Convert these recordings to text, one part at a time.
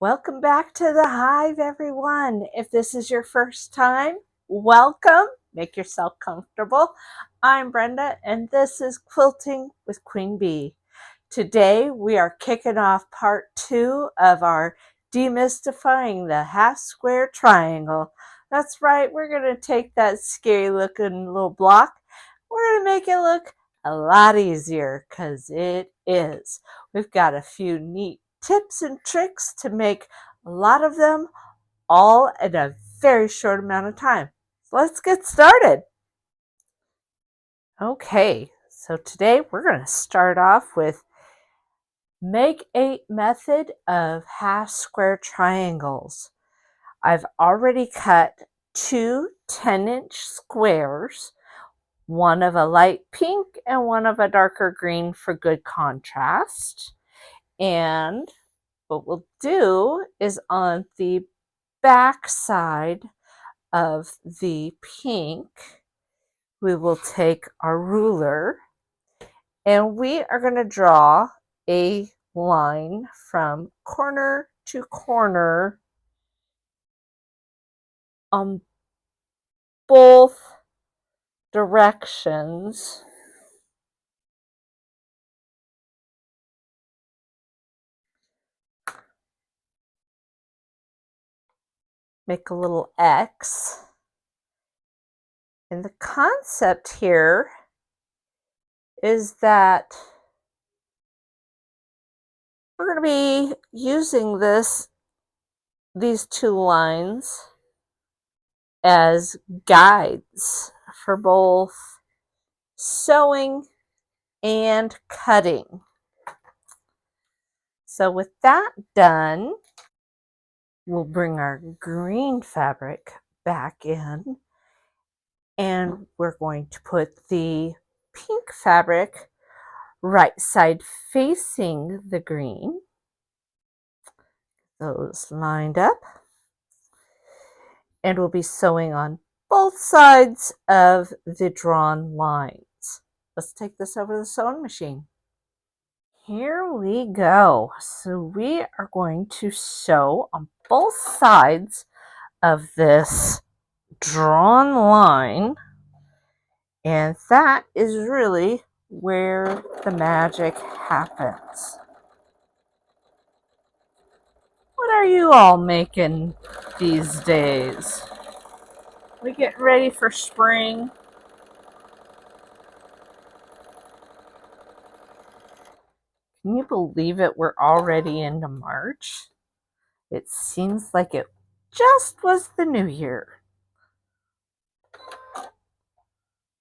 Welcome back to the Hive, everyone. If this is your first time, welcome. Make yourself comfortable. I'm Brenda, and this is Quilting with Queen Bee. Today, we are kicking off part 2 of our Demystifying the Half Square Triangle. That's right, we're going to take that scary looking little block. We're going to make it look a lot easier because it is. We've got a few neat tips and tricks to make a lot of them all in a very short amount of time. So let's get started. Okay, so today we're going to start off with make a method of half square triangles. I've already cut two 10-inch squares, one of a light pink and one of a darker green for good contrast. And what we'll do is on the back side of the pink, we will take our ruler and we are going to draw a line from corner to corner on both directions. Make a little X. And the concept here is that we're going to be using these two lines as guides for both sewing and cutting. So with that done, we'll bring our green fabric back in and we're going to put the pink fabric right side facing the green. Those lined up. And we'll be sewing on both sides of the drawn lines. Let's take this over to the sewing machine. Here we go. So we are going to sew on both sides of this drawn line, and that is really where the magic happens. What are you all making these days? We getting ready for spring? Can you believe it? We're already into March. It seems like it just was the new year.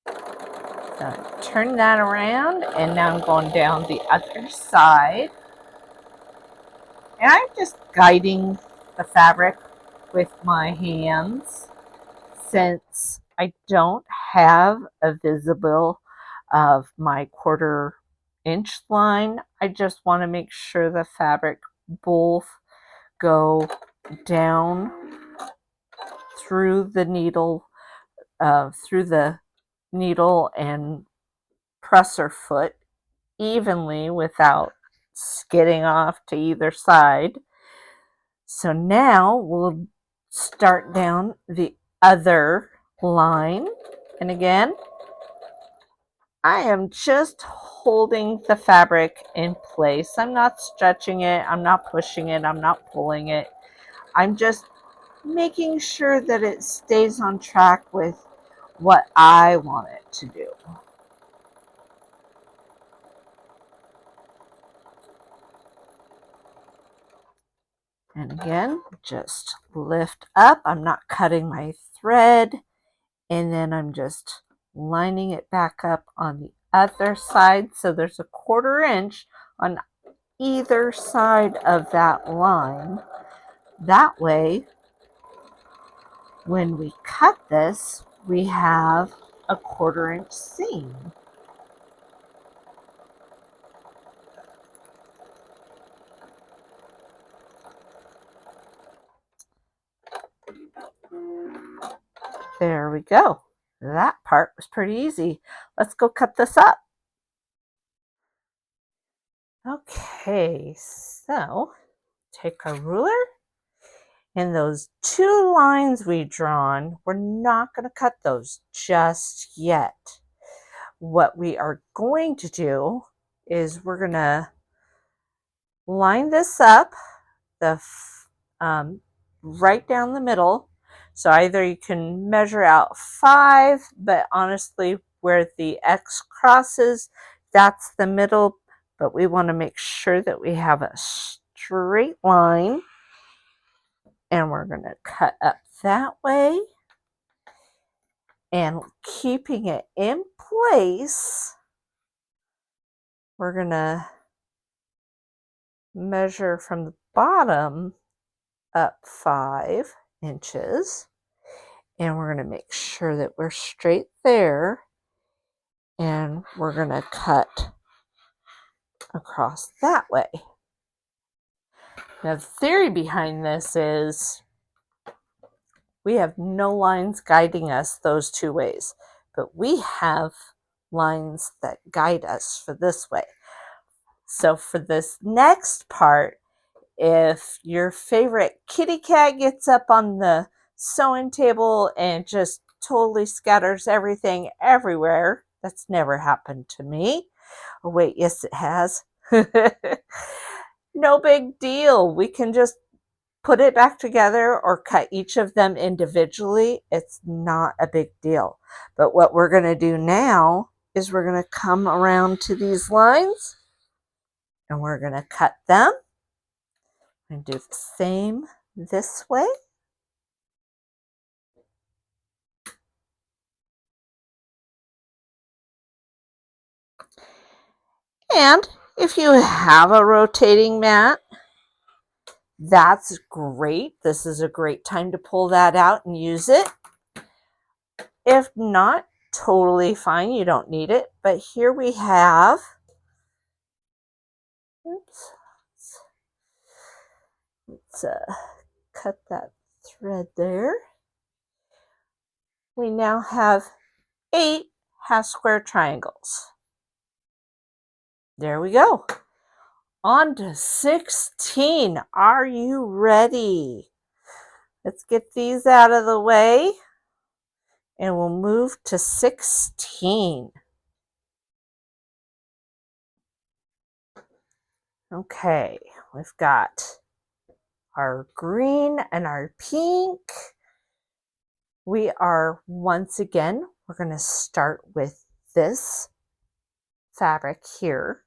So turn that around, and now I'm going down the other side. And I'm just guiding the fabric with my hands since I don't have a visible of my 1/4-inch line. I just want to make sure the fabric both go down through the needle and presser foot evenly without skidding off to either side. So now we'll start down the other line. And again, I am just holding the fabric in place. I'm not stretching it. I'm not pushing it. I'm not pulling it. I'm just making sure that it stays on track with what I want it to do. And again, just lift up. I'm not cutting my thread. And then I'm just lining it back up on the other side. So there's a 1/4 inch on either side of that line. That way, when we cut this, we have a 1/4 inch seam. There we go. That part was pretty easy. Let's go cut this up. Okay, so take our ruler, and those 2 lines we drawn, we're not going to cut those just yet. What we are going to do is we're going to line this up right down the middle. So either you can measure out 5, but honestly, where the X crosses, that's the middle. But we want to make sure that we have a straight line. And we're going to cut up that way. And keeping it in place, we're going to measure from the bottom up 5 inches. And we're going to make sure that we're straight there. And we're going to cut across that way. Now, the theory behind this is we have no lines guiding us those 2 ways, but we have lines that guide us for this way. So for this next part, if your favorite kitty cat gets up on the sewing table and just totally scatters everything everywhere, that's never happened to me. Oh wait, yes it has. No big deal. We can just put it back together or cut each of them individually. It's not a big deal. But what we're going to do now is we're going to come around to these lines and we're going to cut them and do the same this way. And if you have a rotating mat, that's great. This is a great time to pull that out and use it. If not, totally fine. You don't need it. But here we have, oops, let's cut that thread there. We now have 8 half square triangles. There we go. On to 16. Are you ready? Let's get these out of the way and we'll move to 16. Okay, we've got our green and our pink. We are, once again, we're going to start with this fabric here.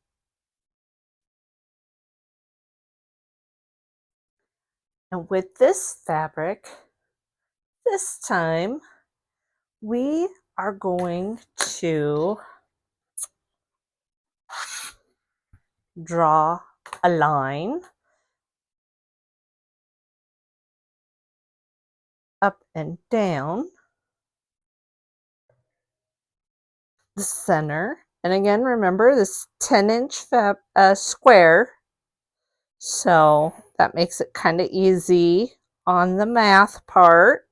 And with this fabric, this time, we are going to draw a line up and down the center. And again, remember this 10-inch square. So that makes it kind of easy on the math part.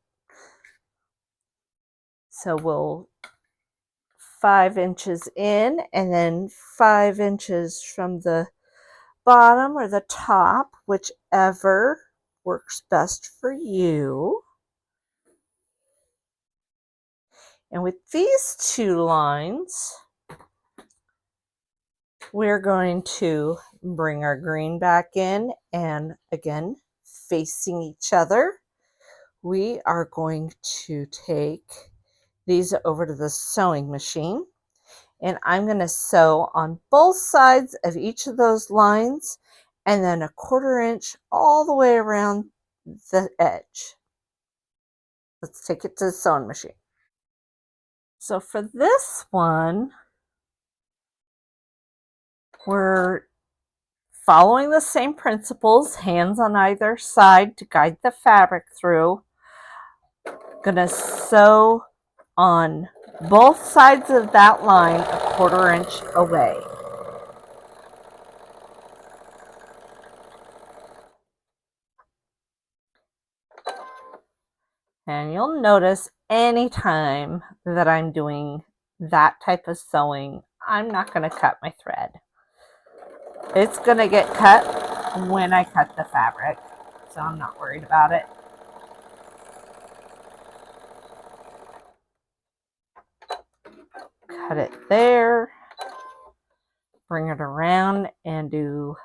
So we'll 5 inches in and then 5 inches from the bottom or the top, whichever works best for you. And with these 2 lines, we're going to bring our green back in, and again, facing each other, we are going to take these over to the sewing machine, and I'm going to sew on both sides of each of those lines and then a 1/4 inch all the way around the edge. Let's take it to the sewing machine. So for this one, we're following the same principles, hands on either side to guide the fabric through. Gonna sew on both sides of that line a 1/4 inch away. And you'll notice anytime that I'm doing that type of sewing, I'm not going to cut my thread. It's going to get cut when I cut the fabric, so I'm not worried about it. Cut it there, bring it around and do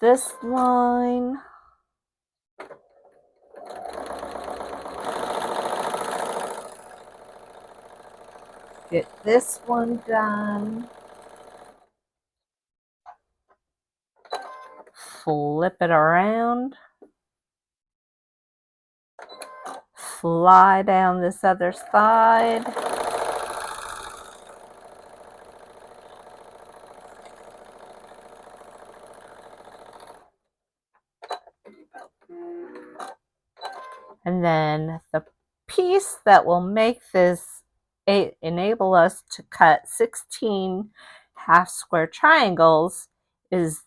this line. Get this one done. Flip it around. Fly down this other side. And then the piece that will make this enable us to cut 16 half square triangles is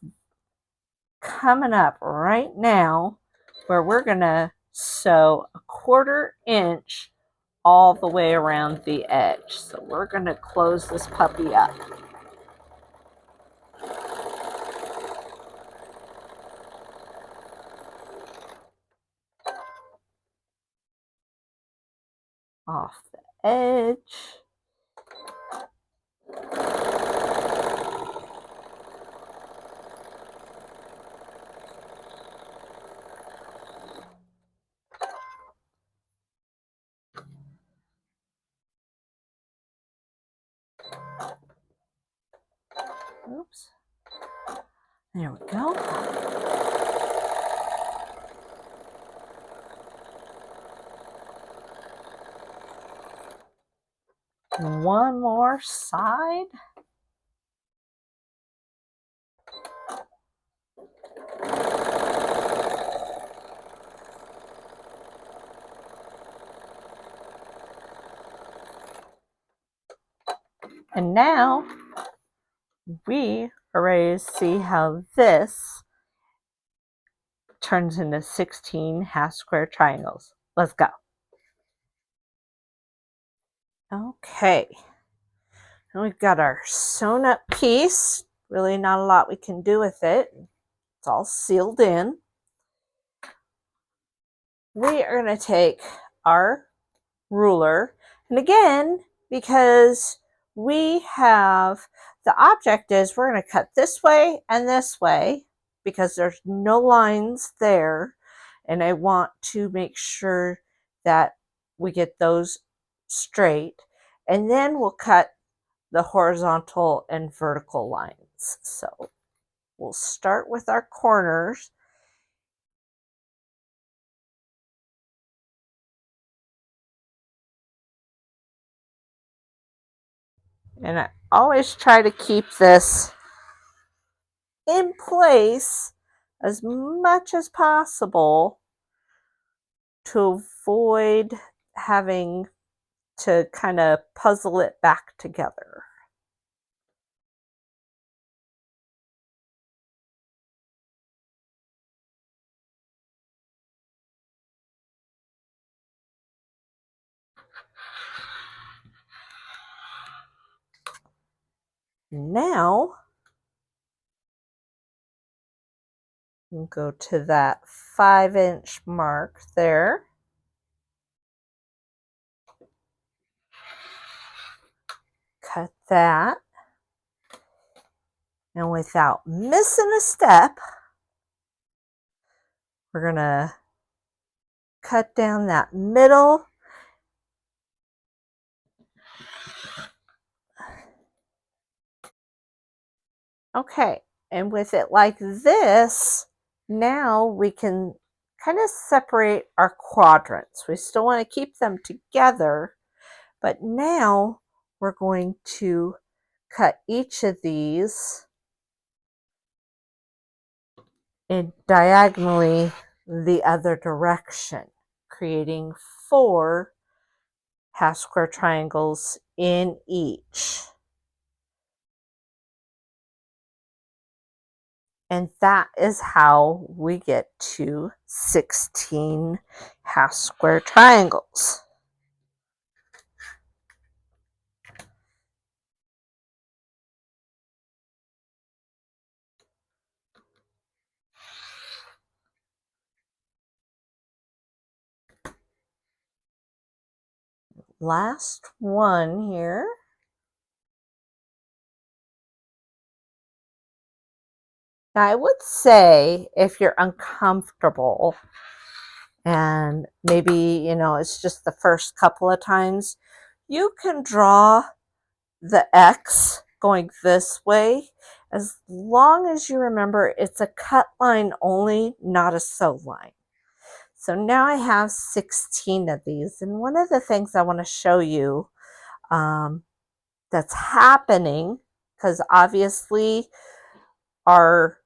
coming up right now, where we're going to sew a 1/4 inch all the way around the edge. So we're going to close this puppy up. Off the edge. Oops. There we go. One more side. And now we are ready to see how this turns into 16 half square triangles. Let's go. Okay. And we've got our sewn up piece. Really not a lot we can do with it. It's all sealed in. We are going to take our ruler, and again, because we have the object is we're going to cut this way and this way because there's no lines there, and I want to make sure that we get those straight, and then we'll cut the horizontal and vertical lines. So we'll start with our corners. And I always try to keep this in place as much as possible to avoid having to kind of puzzle it back together. Now, we'll go to that 5-inch mark there. Cut that. And without missing a step, we're going to cut down that middle. Okay, and with it like this, now we can kind of separate our quadrants. We still want to keep them together, but now we're going to cut each of these in diagonally the other direction, creating 4 half square triangles in each. And that is how we get to 16 half square triangles. last one here. Now, I would say if you're uncomfortable and maybe, it's just the first couple of times, you can draw the X going this way as long as you remember it's a cut line only, not a sew line. So now I have 16 of these, and one of the things I want to show you that's happening, because obviously our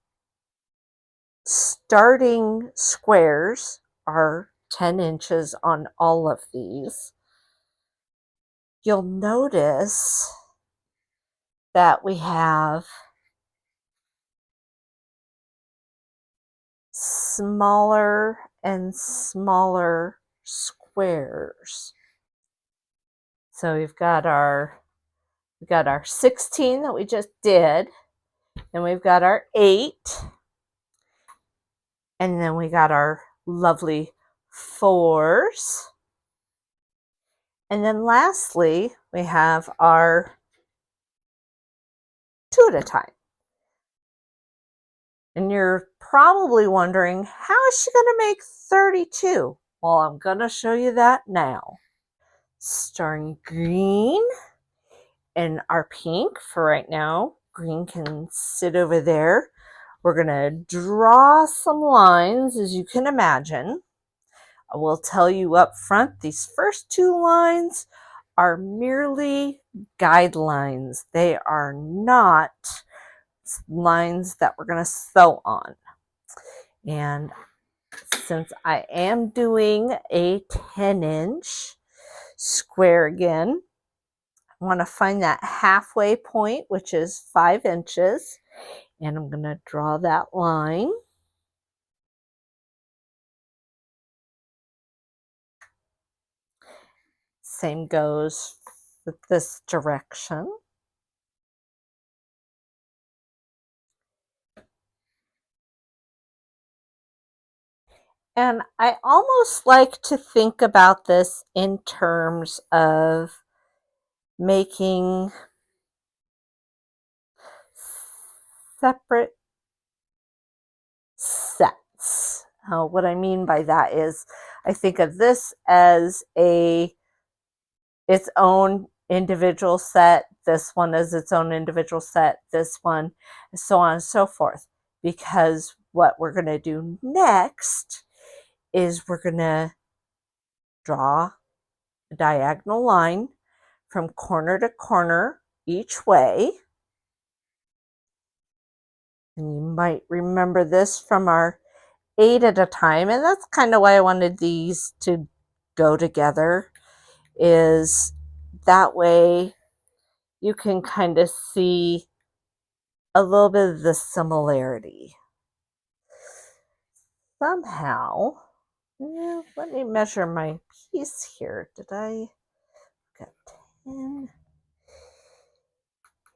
starting squares are 10 inches on all of these. You'll notice that we have smaller and smaller squares. So we've got our 16 that we just did, and we've got our 8, and then we got our lovely 4s. And then lastly, we have our 2 at a time. And you're probably wondering, how is she going to make 32? Well, I'm going to show you that now. Starting green and our pink for right now. Green can sit over there. We're going to draw some lines, as you can imagine. I will tell you up front, these first 2 lines are merely guidelines. They are not lines that we're going to sew on. And since I am doing a 10-inch square again, I want to find that halfway point, which is 5 inches, and I'm going to draw that line. Same goes with this direction. And I almost like to think about this in terms of making separate sets. What I mean by that is I think of this as its own individual set, this one as its own individual set, this one, so on and so forth. Because what we're going to do next is we're going to draw a diagonal line from corner to corner each way. And you might remember this from our 8 at a time, and that's kind of why I wanted these to go together, is that way you can kind of see a little bit of the similarity. Somehow, let me measure my piece here. Did I got 10?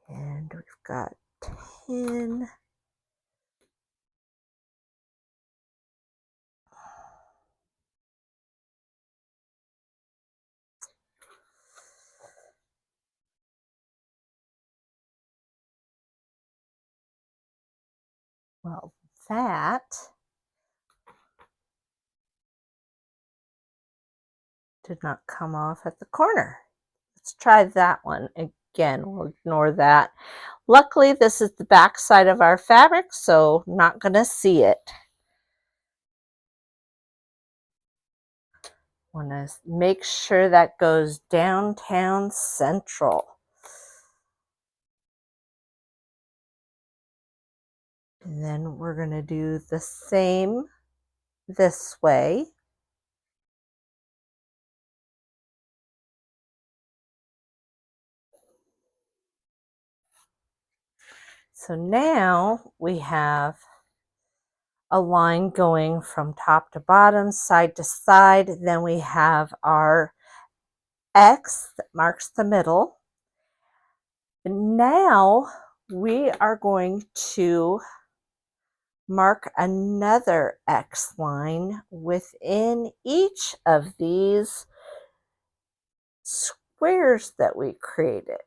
And we've got 10. Well, that did not come off at the corner. Let's try that one again. We'll ignore that. Luckily, this is the back side of our fabric, so not going to see it. Want to make sure that goes downtown central. And then we're going to do the same this way. So now we have a line going from top to bottom, side to side. Then we have our X that marks the middle. And now we are going to mark another X line within each of these squares that we created.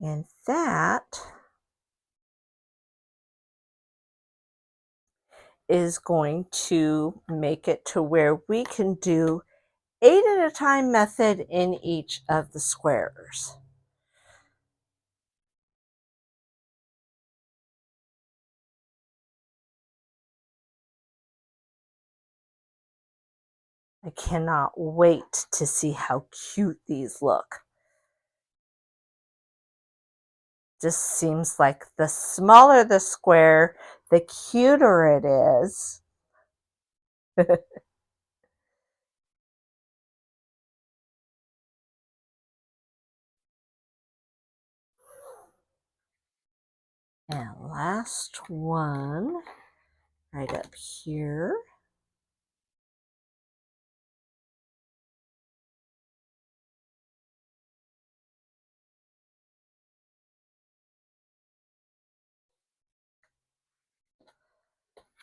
And that is going to make it to where we can do 8 at a time method in each of the squares. I cannot wait to see how cute these look. Just seems like the smaller the square, the cuter it is. And last one, right up here.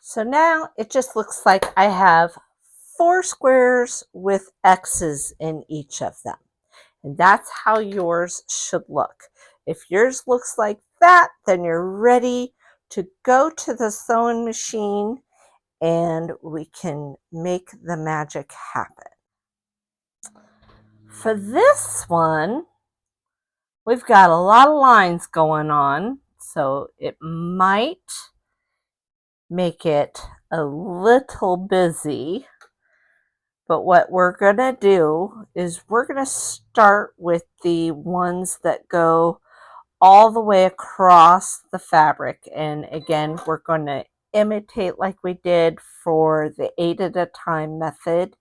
So now it just looks like I have 4 squares with X's in each of them. And that's how yours should look. If yours looks like that, then you're ready to go to the sewing machine and we can make the magic happen. For this one, we've got a lot of lines going on, so it might make it a little busy. But what we're going to do is we're going to start with the ones that go all the way across the fabric. And again, we're going to imitate like we did for the 8 at a time method.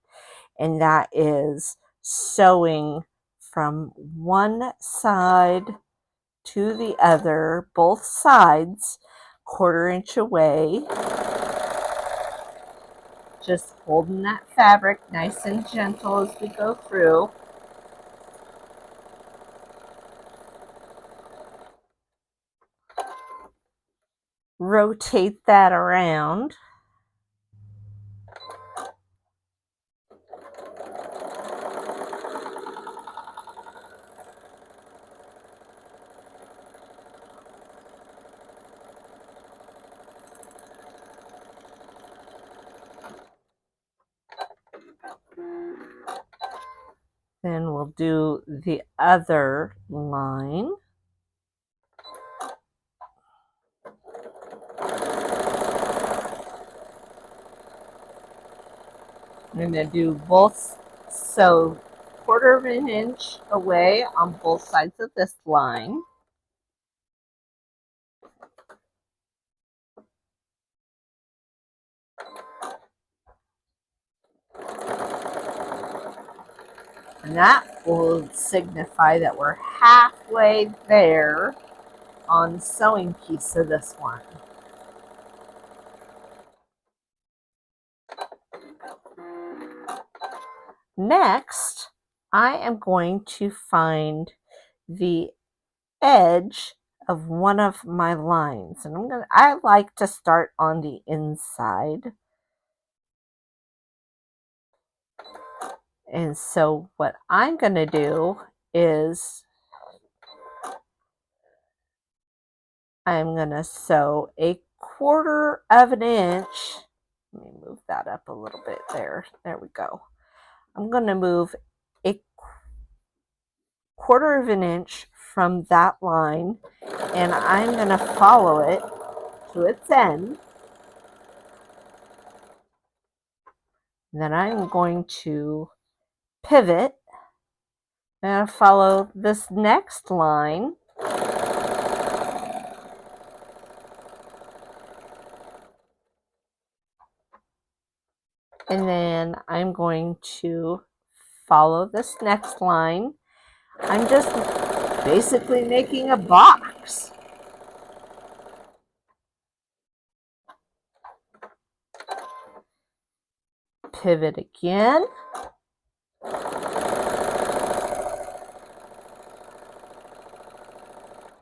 And that is sewing from one side to the other, both sides, 1/4 inch away. Just holding that fabric nice and gentle as we go through. Rotate that around. Then we'll do the other line. I'm going to do both, so 1/4 of an inch away on both sides of this line. And that will signify that we're halfway there on the sewing piece of this one. Next, I am going to find the edge of one of my lines, and I like to start on the inside. And so what I'm going to do is I'm going to sew a 1/4 of an inch. Let me move that up a little bit there. There we go. I'm going to move a 1/4 of an inch from that line, and I'm going to follow it to its end. And then I'm going to pivot and follow this next line. And then I'm going to follow this next line. I'm just basically making a box. Pivot again.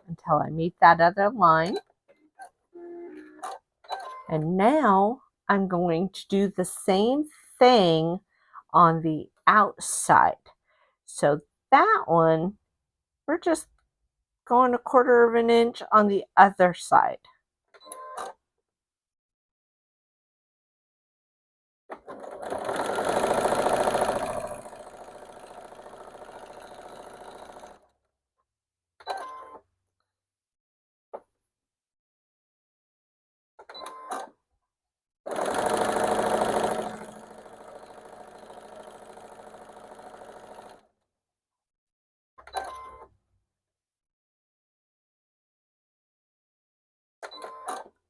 Until I meet that other line. And now I'm going to do the same thing on the outside. So that one, we're just going 1/4 of an inch on the other side.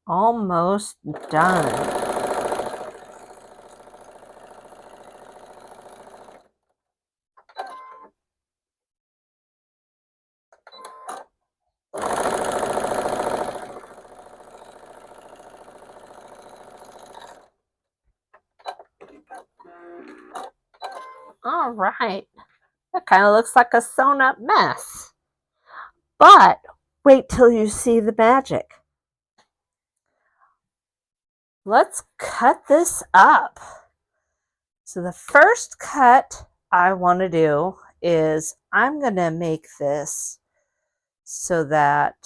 Almost done. All right. That kind of looks like a sewn up mess. But wait till you see the magic. Let's cut this up. So the first cut I want to do is I'm going to make this so that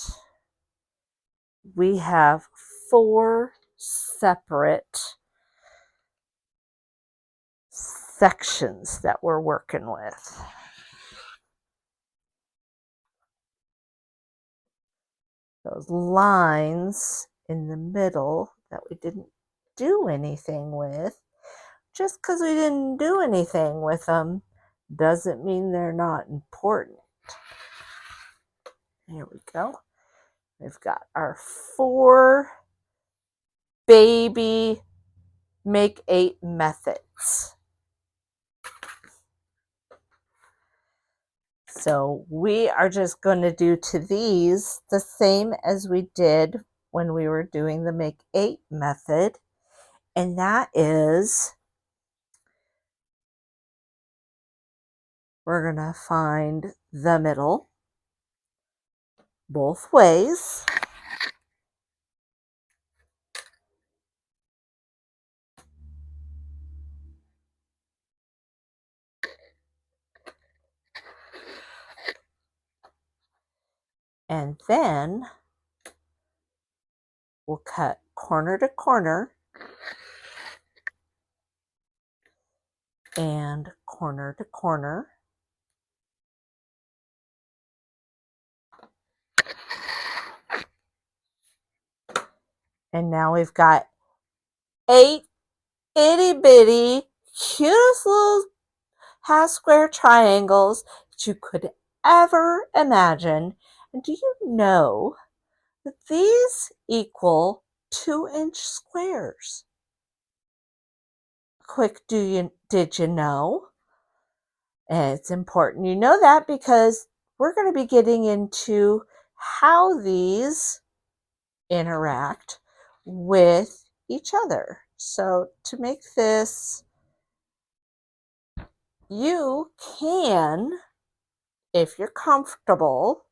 we have 4 separate sections that we're working with. Those lines in the middle that we didn't do anything with, just because we didn't do anything with them doesn't mean they're not important. Here we go. We've got our 4 baby make 8 methods. So we are just going to do to these the same as we did when we were doing the make 8 method. And that is, we're going to find the middle both ways. And then we'll cut corner to corner and corner to corner. And now we've got 8 itty bitty, cutest little half square triangles that you could ever imagine. And do you know that these equal 2-inch squares? Quick, did you know? And it's important you know that because we're going to be getting into how these interact with each other. So to make this, you can, if you're comfortable,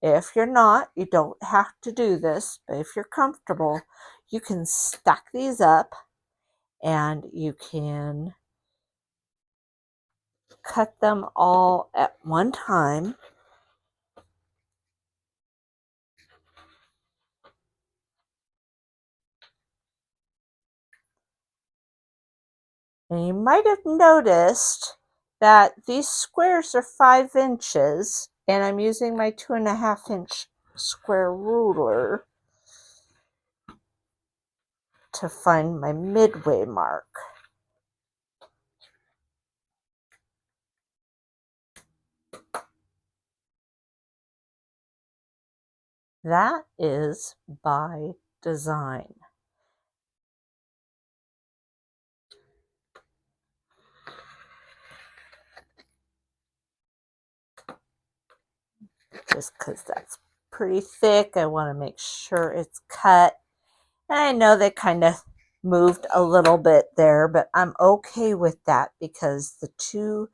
if you're not, you don't have to do this, but if you're comfortable, you can stack these up and you can cut them all at one time. And you might have noticed that these squares are 5 inches, and I'm using my 2.5-inch square ruler to find my midway mark. That is by design. Just because that's pretty thick, I want to make sure it's cut. And I know they kind of moved a little bit there, but I'm okay with that because the 2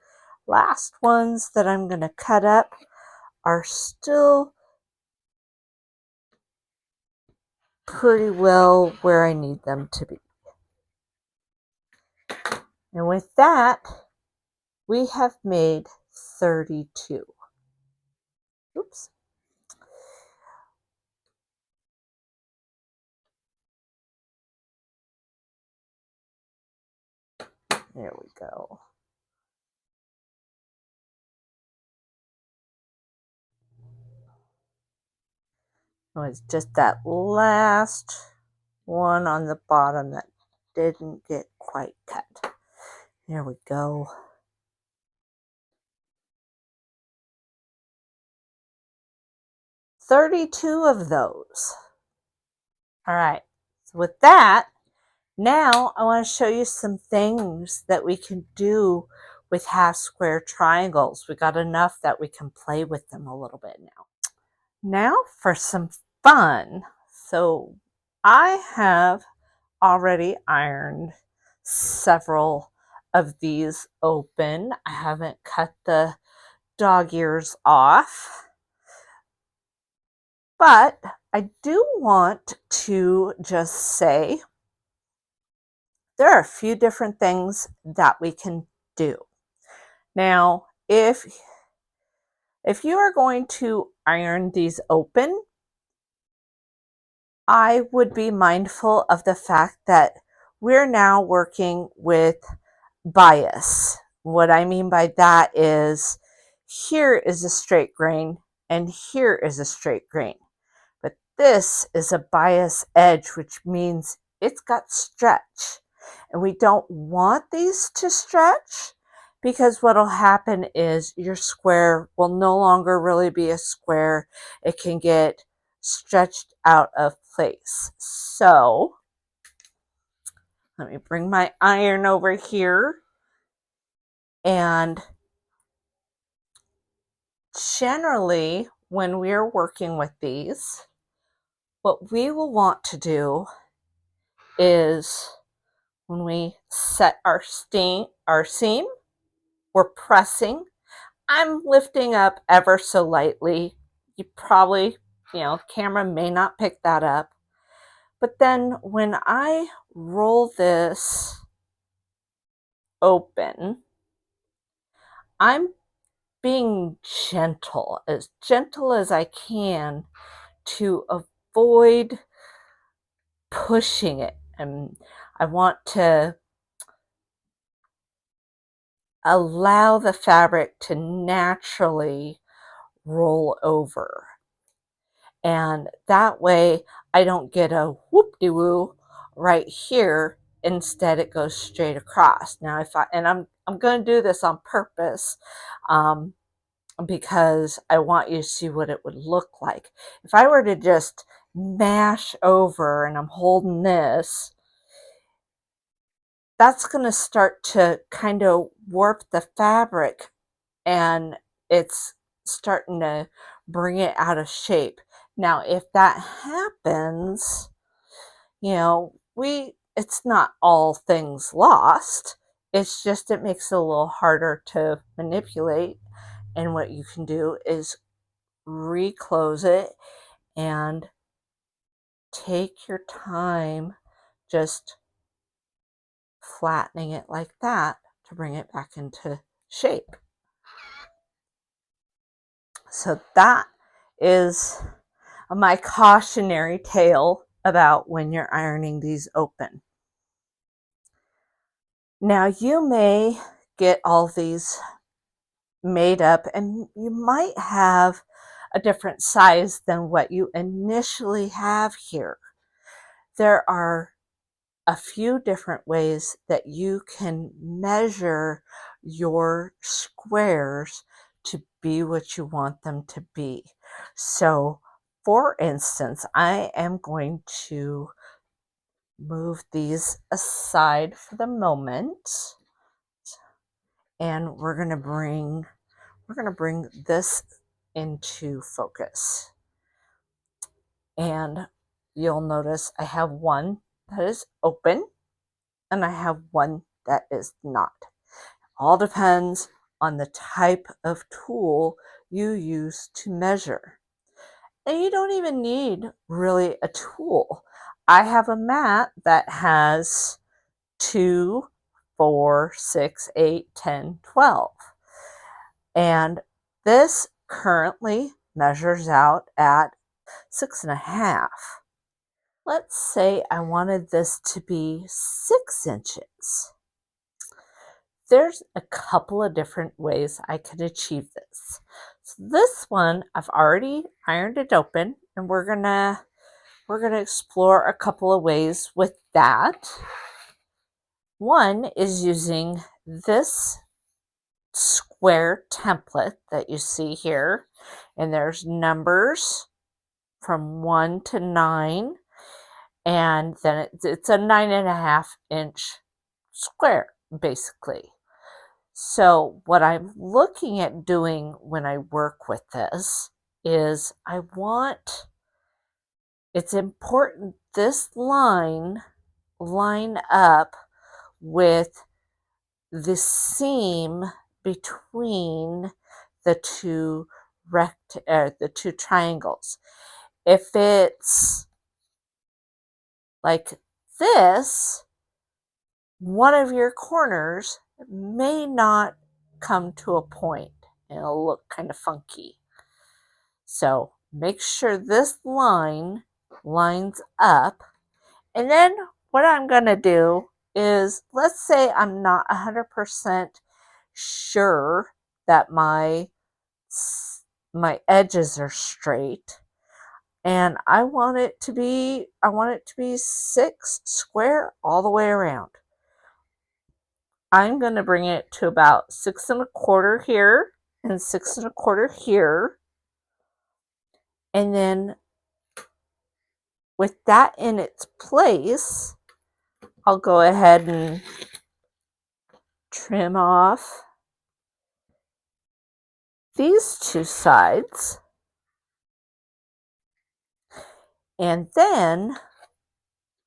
last ones that I'm going to cut up are still pretty well where I need them to be. And with that, we have made 32. Oops. There we go. It was just that last one on the bottom that didn't get quite cut. There we go. 32 of those. All right, so with that, now I want to show you some things that we can do with half square triangles. We got enough that we can play with them a little bit now. Now for some fun. So I have already ironed several of these open. I haven't cut the dog ears off, but I do want to just say there are a few different things that we can do. Now, if you are going to iron these open, I would be mindful of the fact that we're now working with bias. What I mean by that is here is a straight grain and here is a straight grain. But this is a bias edge, which means it's got stretch. And we don't want these to stretch because what will happen is your square will no longer really be a square. It can get stretched out of place. So let me bring my iron over here, and generally when we're working with these, what we will want to do is when we set our seam, we're pressing. I'm lifting up ever so lightly. You probably, the camera may not pick that up. But then when I roll this open, I'm being gentle as I can to avoid pushing it. And I want to allow the fabric to naturally roll over. And that way I don't get a whoop-de-woo right here. Instead, it goes straight across. Now, I'm going to do this on purpose because I want you to see what it would look like. If I were to just mash over and I'm holding this, that's going to start to kind of warp the fabric, and it's starting to bring it out of shape. Now, if that happens, it's not all things lost. It's just it makes it a little harder to manipulate. And what you can do is reclose it and take your time just flattening it like that to bring it back into shape. So that is my cautionary tale about when you're ironing these open. Now you may get all these made up and you might have a different size than what you initially have here. There are a few different ways that you can measure your squares to be what you want them to be. So for instance, I am going to move these aside for the moment, and we're going to bring this into focus. And you'll notice I have one that is open and I have one that is not. All depends on the type of tool you use to measure. And you don't even need really a tool. I have a mat that has two 4, 6, 8, 10, 12. And this currently measures out at 6.5. Let's say I wanted this to be 6 inches. There's a couple of different ways I could achieve this. So this one, I've already ironed it open, and we're gonna explore a couple of ways with that. One is using this square template that you see here, and there's numbers from 1 to 9, and then it's a 9.5-inch square, basically. So what I'm looking at doing when I work with this is it's important this line up with the seam between the two the two triangles. If it's like this, one of your corners may not come to a point and it'll look kind of funky. So make sure this line lines up. And then what I'm going to do is, let's say I'm not 100% sure that my edges are straight, and I want it to be 6 square all the way around. I'm going to bring it to about 6.25 here and 6.25 here. And then with that in its place, I'll go ahead and trim off these two sides. And then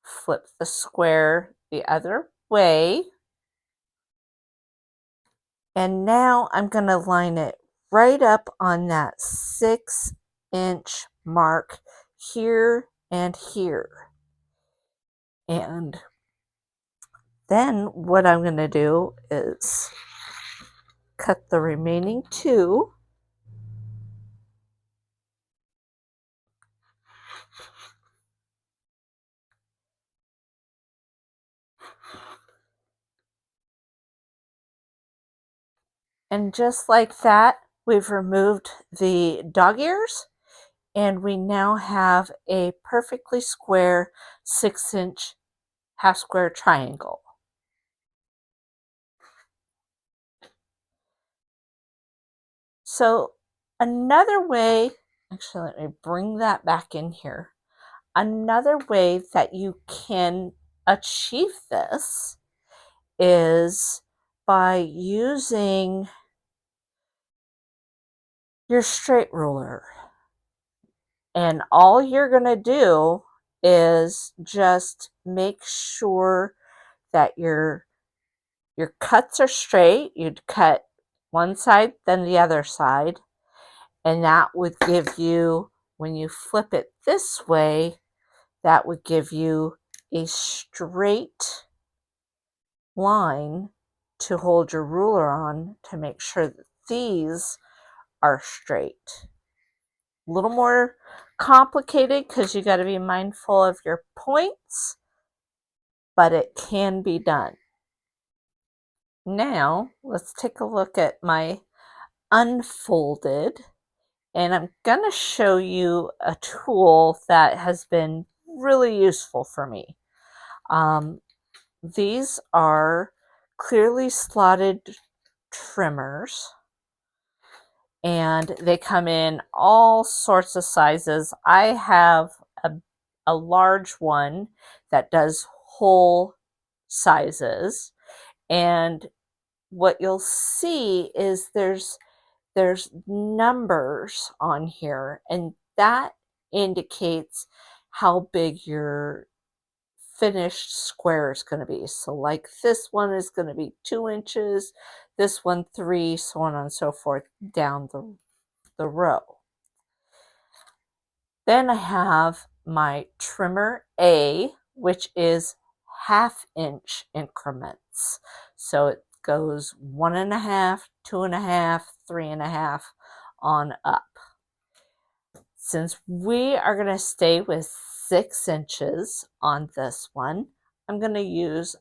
flip the square the other way. And now I'm going to line it right up on that 6-inch mark here and here. And then what I'm going to do is cut the remaining two. And just like that, we've removed the dog ears, and we now have a perfectly square 6-inch half square triangle. So another way, actually let me bring that back in here. Another way that you can achieve this is by using your straight ruler. And all you're going to do is just make sure that your cuts are straight. You'd cut one side, then the other side. And that would give you, when you flip it this way, that would give you a straight line to hold your ruler on to make sure that these are straight. A little more complicated because you got to be mindful of your points, but it can be done. Now let's take a look at my unfolded, and I'm going to show you a tool that has been really useful for me. These are clearly slotted trimmers, and they come in all sorts of sizes. I have a large one that does whole sizes, and what you'll see is there's numbers on here, and that indicates how big your finished square is going to be. So like this one is going to be 2 inches, this one 3, so on and so forth down the row. Then I have my trimmer A, which is half-inch increments. So it goes 1.5, 2.5, 3.5 on up. Since we are going to stay with 6 inches on this one, I'm going to use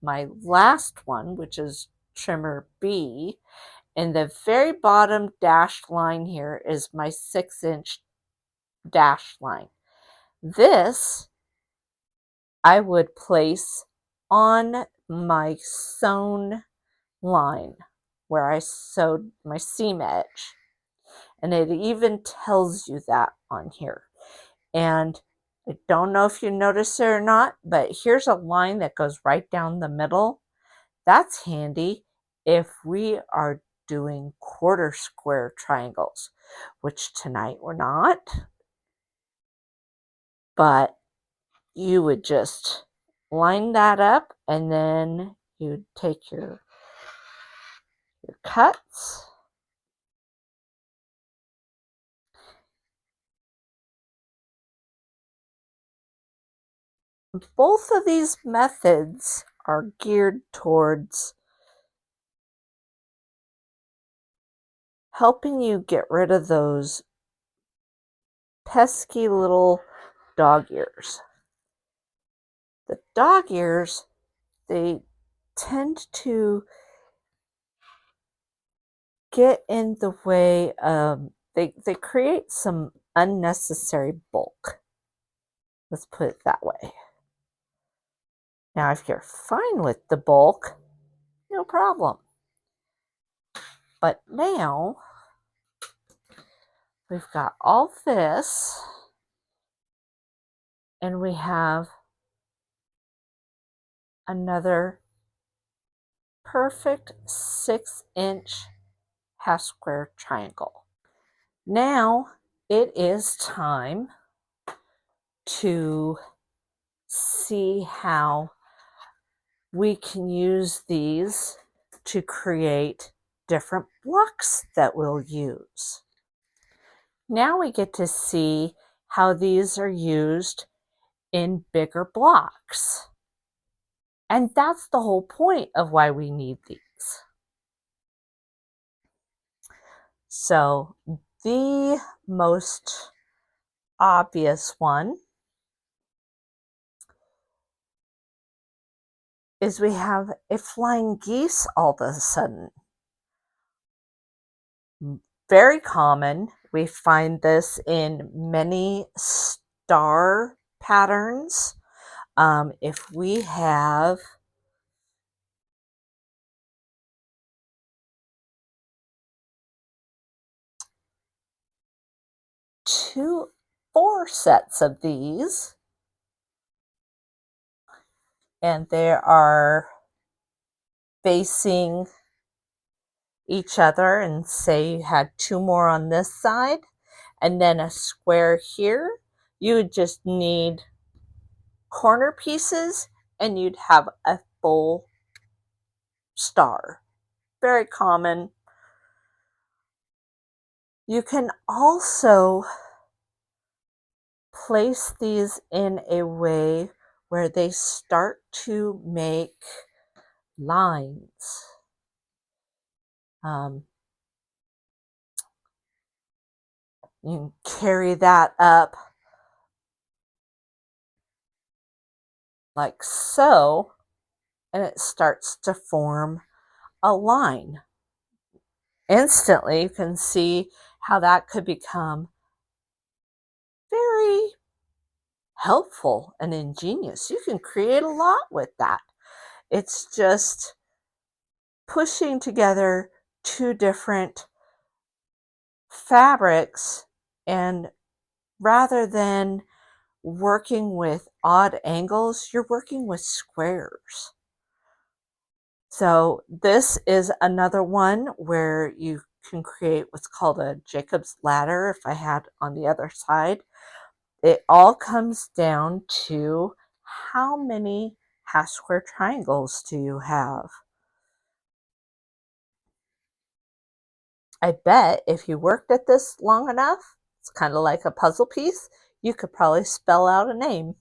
my last one, which is trimmer B. And the very bottom dashed line here is my 6-inch dashed line. This I would place on my sewn line where I sewed my seam edge. And it even tells you that on here. And I don't know if you notice it or not, but here's a line that goes right down the middle. That's handy if we are doing quarter square triangles, which tonight we're not. But you would just line that up, and then you'd take your cuts. Both of these methods are geared towards helping you get rid of those pesky little dog ears. The dog ears, they tend to get in the way of, they create some unnecessary bulk. Let's put it that way. Now, if you're fine with the bulk, no problem. But now we've got all this, and we have another perfect 6-inch half square triangle. Now it is time to see how we can use these to create different blocks that we'll use. Now we get to see how these are used in bigger blocks. And that's the whole point of why we need these. So the most obvious one is we have a flying geese all of a sudden. Very common. We find this in many star patterns. If we have four sets of these, and they are facing each other, and say you had 2 more on this side and then a square here, you would just need corner pieces and you'd have a full star. Very common. You can also place these in a way where they start to make lines. You can carry that up like so, and it starts to form a line. Instantly, you can see how that could become very helpful and ingenious. You can create a lot with that. It's just pushing together 2 different fabrics, and rather than working with odd angles, you're working with squares. So this is another one where you can create what's called a Jacob's ladder. If I had on the other side, it all comes down to how many half square triangles do you have? I bet if you worked at this long enough, it's kind of like a puzzle piece, you could probably spell out a name.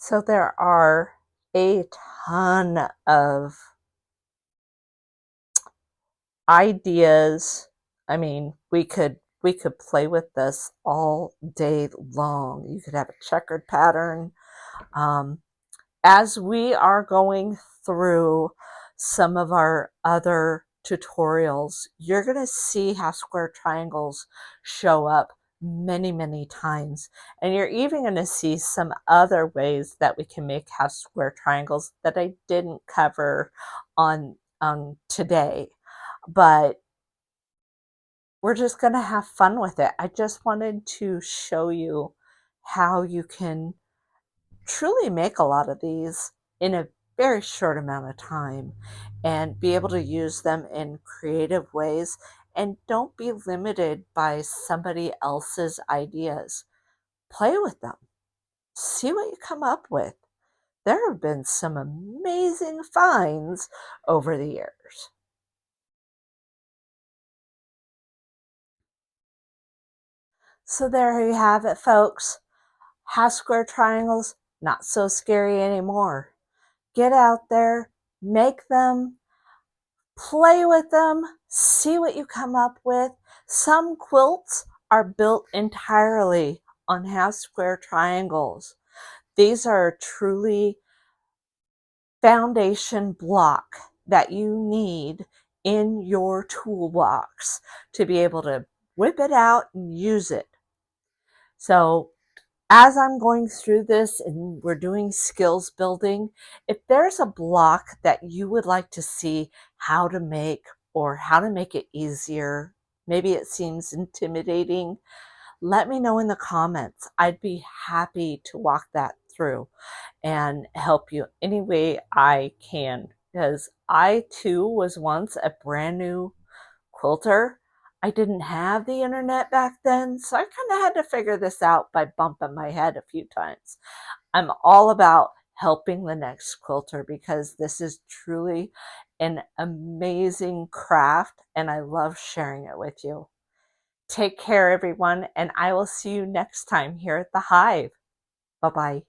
So there are a ton of ideas. I mean, we could play with this all day long. You could have a checkered pattern. Um, as we are going through some of our other tutorials, you're going to see how square triangles show up many, many times. And you're even going to see some other ways that we can make half square triangles that I didn't cover on today. But we're just going to have fun with it. I just wanted to show you how you can truly make a lot of these in a very short amount of time and be able to use them in creative ways, and don't be limited by somebody else's ideas. Play with them. See what you come up with. There have been some amazing finds over the years. So there you have it, folks. Half square triangles, not so scary anymore. Get out there, make them, play with them, see what you come up with. Some quilts are built entirely on half square triangles. These are truly foundation block that you need in your toolbox to be able to whip it out and use it. So as I'm going through this and we're doing skills building, if there's a block that you would like to see how to make, or how to make it easier, maybe it seems intimidating, let me know in the comments. I'd be happy to walk that through and help you any way I can, because I too was once a brand new quilter. I didn't have the internet back then, so I kind of had to figure this out by bumping my head a few times. I'm all about helping the next quilter because this is truly an amazing craft and I love sharing it with you. Take care, everyone, and I will see you next time here at the Hive. Bye-bye.